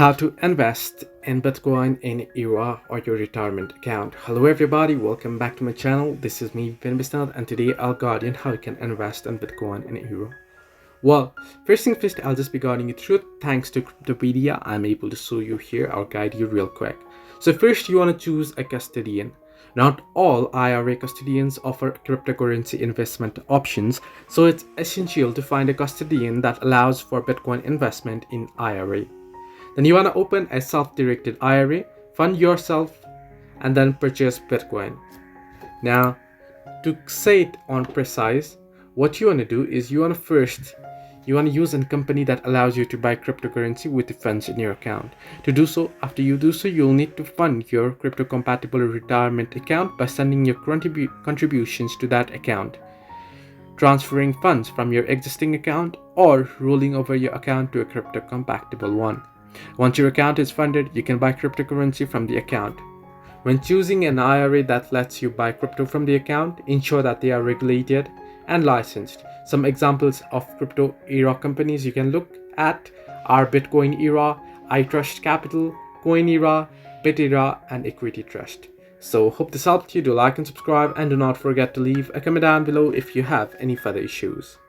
How to invest in Bitcoin in Ira or your retirement account. Hello everybody, welcome back to my channel. This is me, Ben Bisnad, and today I'll guide you on how you can invest in Bitcoin in Ira. Well, first thing first, I'll just be guiding you through it. Thanks to Cryptopedia, I'm able to show you here. I'll guide you real quick. So first, you want to choose a custodian. Not all IRA custodians offer cryptocurrency investment options, so it's essential to find a custodian that allows for Bitcoin investment in IRA. Then you want to open a self-directed IRA, fund yourself, and then purchase Bitcoin. Now, to say it on precise, what you want to do is you want to use a company that allows you to buy cryptocurrency with the funds in your account. To do so, after you do so, you'll need to fund your crypto-compatible retirement account by sending your contributions to that account, transferring funds from your existing account, or rolling over your account to a crypto-compatible one. Once your account is funded, you can buy cryptocurrency from the account. When choosing an IRA that lets you buy crypto from the account, ensure that they are regulated and licensed. Some examples of crypto IRA companies you can look at are Bitcoin IRA, iTrust Capital, Coin IRA, BitIRA, and Equity Trust. So hope this helped you. Do like and subscribe, and do not forget to leave a comment down below if you have any further issues.